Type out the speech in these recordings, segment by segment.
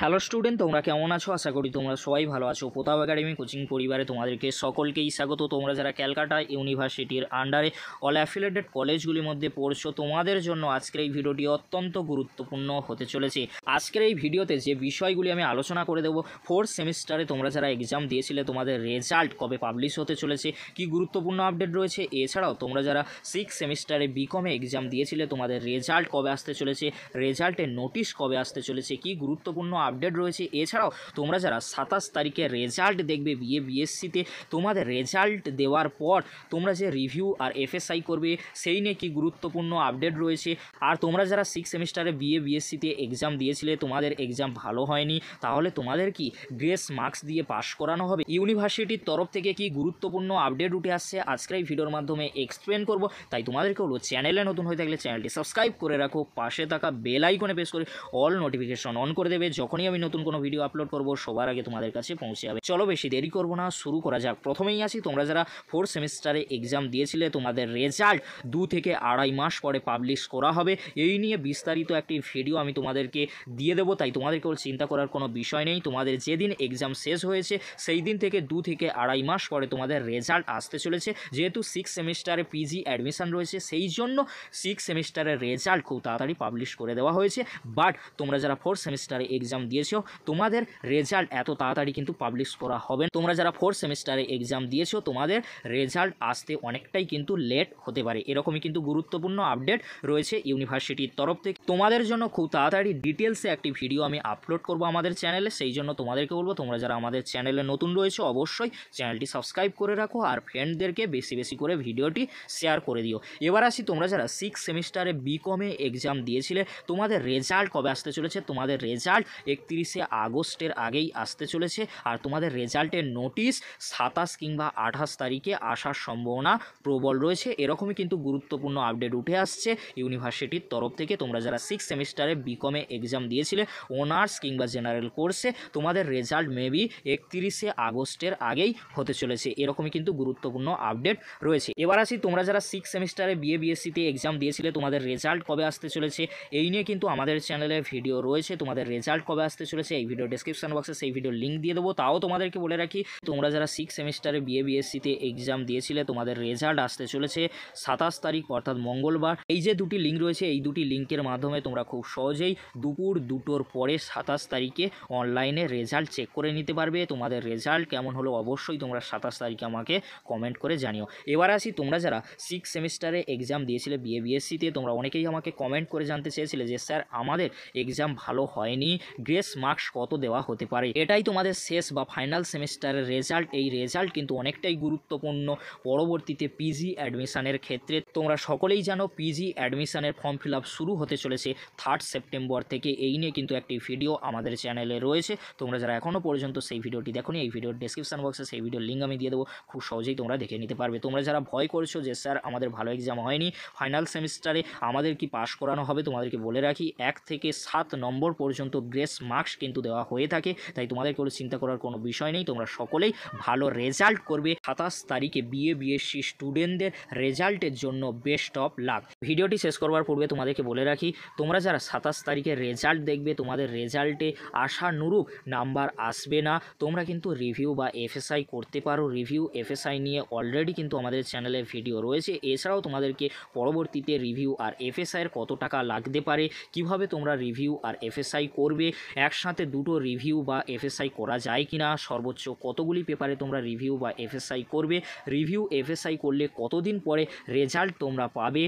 Hello student, তোমরা কেমন আছো? আশা করি তোমরা সবাই ভালো আছো। প্রতাপ একাডেমি কোচিং পরিবারে তোমাদেরকে সকলকেই স্বাগত। তোমরা যারা ক্যালকাটা ইউনিভার্সিটির আন্ডারে অল অ্যাফিলিয়েটেড কলেজগুলির মধ্যে পড়ছো, তোমাদের জন্য আজকের এই ভিডিওটি অত্যন্ত গুরুত্বপূর্ণ হতে চলেছে। আজকের এই ভিডিওতে যে বিষয়গুলি আমি আলোচনা করে দেবো, ফোর্থ সেমিস্টারে তোমরা যারা এক্সাম দিয়েছিলে তোমাদের রেজাল্ট কবে পাবলিশ হতে চলেছে, কি গুরুত্বপূর্ণ আপডেট রয়েছে। এছাড়াও তোমরা যারা সিক্স সেমিস্টারে বিকমে এক্সাম দিয়েছিলে তোমাদের রেজাল্ট কবে আসতে চলেছে, রেজাল্টের নোটিশ কবে আসতে চলেছে, কি গুরুত্বপূর্ণ আপডেট রয়েছে। এছাড়াও তোমরা যারা 27 তারিখে রেজাল্ট দেখবে বিএসসিতে, তোমাদের রেজাল্ট দেওয়ার পর তোমরা যে রিভিউ আর এফএসআই করবে সেই নিয়ে কি গুরুত্বপূর্ণ আপডেট রয়েছে। আর তোমরা যারা সিক্স সেমিস্টারে বিএসসিতে এক্সাম দিয়েছিলে তোমাদের এক্সাম ভালো হয়নি, তাহলে তোমাদের কি গ্রেস মার্কস দিয়ে পাস করানো হবে, ইউনিভার্সিটির তরফ থেকে কি গুরুত্বপূর্ণ আপডেট উঠে আসছে আজকের এই ভিডিওর মাধ্যমে এক্সপ্লেন করব। তাই তোমাদেরকে বলবো চ্যানেলে নতুন হয়ে থাকলে চ্যানেলটি সাবস্ক্রাইব করে রাখো, পাশে থাকা বেল আইকনে প্রেস করে অল নোটিফিকেশন অন করে দেবে। যখনই আমি নতুন কোনো ভিডিও আপলোড করব সবার আগে তোমাদের কাছে পৌঁছে যাবে। চলো বেশি দেরি করবো না, শুরু করা যাক। প্রথমেই আসি, তোমরা যারা ফোর্থ সেমিস্টারে এক্সাম দিয়েছিলে তোমাদের রেজাল্ট 2 থেকে আড়াই মাস পরে পাবলিশ করা হবে। এই নিয়ে বিস্তারিত একটি ভিডিও আমি তোমাদেরকে দিয়ে দেবো, তাই তোমাদেরকে চিন্তা করার কোনো বিষয় নেই। তোমাদের যেদিন এক্সাম শেষ হয়েছে সেই দিন থেকে 2 থেকে আড়াই মাস পরে তোমাদের রেজাল্ট আসতে চলেছে। যেহেতু সিক্স সেমিস্টারে পিজি অ্যাডমিশন রয়েছে, সেই জন্য সিক্স সেমিস্টারের রেজাল্ট খুব তাড়াতাড়ি পাবলিশ করে দেওয়া হয়েছে। বাট তোমরা যারা ফোর্থ সেমিস্টারে এক্সাম দিয়েছো তোমাদের রেজাল্ট এত তাড়াতাড়ি কিন্তু পাবলিশ করা হবে। তোমরা যারা ফোর্থ সেমিস্টারে এক্সাম দিয়েছো তোমাদের রেজাল্ট আসতে অনেকটাই কিন্তু লেট হতে পারে, এরকমই কিন্তু গুরুত্বপূর্ণ আপডেট রয়েছে ইউনিভার্সিটির তরফ থেকে। তোমাদের জন্য খুব তাড়াতাড়ি ডিটেলসে একটি ভিডিও আমি আপলোড করব আমাদের চ্যানেলে, সেই জন্য তোমাদেরকে বলবো তোমরা যারা আমাদের চ্যানেলে নতুন রয়েছে অবশ্যই চ্যানেলটি সাবস্ক্রাইব করে রাখো আর ফ্রেন্ডদেরকে বেশি বেশি করে ভিডিওটি শেয়ার করে দিও। এবার আসি, তোমরা যারা সিক্স সেমিস্টারে বিকমে এক্সাম দিয়েছিলে তোমাদের রেজাল্ট কবে আসতে চলেছে। তোমাদের রেজাল্ট 31শে আগস্টের আগেই আসতে চলেছে। আর তোমাদের রেজাল্টের নোটিশ 27 কিংবা 28 তারিখে আসার সম্ভাবনা প্রবল রয়েছে। এরকমই কিন্তু গুরুত্বপূর্ণ আপডেট উঠে আসছে ইউনিভার্সিটির তরফ থেকে। তোমরা যারা সিক্স সেমিস্টারে বিকমে এক্সাম দিয়েছিলে অনার্স কিংবা জেনারেল কোর্সে, তোমাদের রেজাল্ট মেবি 31শে আগস্টের আগেই হতে চলেছে, এরকমই কিন্তু গুরুত্বপূর্ণ আপডেট রয়েছে। এবার আসি, তোমরা যারা সিক্স সেমিস্টারে বিএসসিতে এক্সাম দিয়েছিলে তোমাদের রেজাল্ট কবে আসতে চলেছে, এই নিয়ে কিন্তু আমাদের চ্যানেলে ভিডিও রয়েছে। তোমাদের রেজাল্ট কবে আসতে চলেছে এই ভিডিও ডেসক্রিপশন বক্সে সেই ভিডিও লিঙ্ক দিয়ে দেবো। তাও তোমাদেরকে বলে রাখি, তোমরা যারা সিক্স সেমিস্টারে বিএসসিতে এক্সাম দিয়েছিলে তোমাদের রেজাল্ট আসতে চলেছে 27 তারিখ অর্থাৎ মঙ্গলবার। এই যে দুটি লিঙ্ক রয়েছে এই দুটি লিঙ্কের মাধ্যমে তোমরা খুব সহজেই দুপুর 2টোর পরে 27 তারিখে অনলাইনে রেজাল্ট চেক করে নিতে পারবে। তোমাদের রেজাল্ট কেমন হলো অবশ্যই তোমরা 27 তারিখে আমাকে কমেন্ট করে জানিও। এবার আসি, তোমরা যারা সিক্স সেমিস্টারে এক্সাম দিয়েছিলে বিএসসিতে তোমরা অনেকেই আমাকে কমেন্ট করে জানতে চেয়েছিলে যে স্যার আমাদের এক্সাম ভালো হয়নি, গ্রেস মার্কস কত দেওয়া হতে পারে। এটাই তোমাদের শেষ বা ফাইনাল সেমিস্টারের রেজাল্ট। এই রেজাল্ট কিন্তু অনেকটাই গুরুত্বপূর্ণ পরবর্তীতে পিজি অ্যাডমিশনের ক্ষেত্রে। তোমরা সকলেই জানো পিজি অ্যাডমিশনের ফর্ম ফিল আপ শুরু হতে চলেছে 3 সেপ্টেম্বর থেকে। এই নিয়ে কিন্তু একটি ভিডিও আমাদের চ্যানেলে রয়েছে। তোমরা যারা এখনও পর্যন্ত সেই ভিডিওটি দেখোনি এই ভিডিওর ডেসক্রিপশন বক্সে সেই ভিডিওর লিঙ্ক আমি দিয়ে দেবো, খুব সহজেই তোমরা দেখে নিতে পারবে। তোমরা যারা ভয় করছো যে স্যার আমাদের ভালো এক্সাম হয়নি, ফাইনাল সেমিস্টারে আমাদের কি পাস করানো হবে, তোমাদেরকে বলে রাখি 1 থেকে 7 নম্বর পর্যন্ত গ্রেস মার্কস কিন্তু দেওয়া হয়ে থাকে। তাই তোমাদের কোনো চিন্তা করার কোনো বিষয় নেই, তোমরা সকলেই ভালো রেজাল্ট করবে। 27 তারিখে বিএসসি স্টুডেন্টদের রেজাল্টের জন্য বেস্ট অফ লাক। ভিডিওটি শেষ করবার পূর্বে তোমাদেরকে বলে রাখি, তোমরা যারা 27 তারিখে রেজাল্ট দেখবে তোমাদের রেজাল্টে আশানুরূপ নাম্বার আসবে না, তোমরা কিন্তু রিভিউ বা এফএসআই করতে পারো। রিভিউ এফএসআই নিয়ে অলরেডি কিন্তু আমাদের চ্যানেলে ভিডিও রয়েছে। এছাড়াও তোমাদেরকে পরবর্তীতে রিভিউ আর এফএসআইয়ের কত টাকা লাগতে পারে, কিভাবে তোমরা রিভিউ আর এফএসআই করবে, একসাথে দুটো রিভিউ বা এফএসআই করা যায় কিনা, সর্বোচ্চ কতগুলি পেপারে তোমরা রিভিউ বা এফএসআই করবে, রিভিউ এফএসআই করলে কতদিন পরে রেজাল্ট তোমরা পাবে,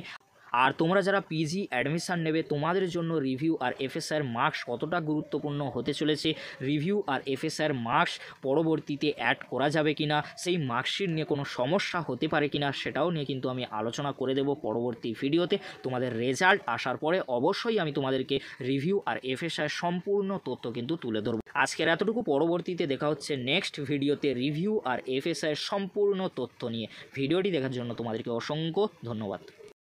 আর তোমরা যারা পিজি অ্যাডমিশান নেবে তোমাদের জন্য রিভিউ আর এফএসআইয়ের মার্কস কতটা গুরুত্বপূর্ণ হতে চলেছে, রিভিউ আর এফএসআইয়ের মার্কস পরবর্তীতে অ্যাড করা যাবে কিনা, সেই মার্কশিট নিয়ে কোনো সমস্যা হতে পারে কিনা সেটাও নিয়ে কিন্তু আমি আলোচনা করে দেব পরবর্তী ভিডিওতে। তোমাদের রেজাল্ট আসার পরে অবশ্যই আমি তোমাদেরকে রিভিউ আর এফএসআইয়ের সম্পূর্ণ তথ্য কিন্তু তুলে ধরব। আজকের এতটুকু, পরবর্তীতে দেখা হচ্ছে নেক্সট ভিডিওতে রিভিউ আর এফএসআইয়ের সম্পূর্ণ তথ্য নিয়ে। ভিডিওটি দেখার জন্য তোমাদেরকে অসংখ্য ধন্যবাদ।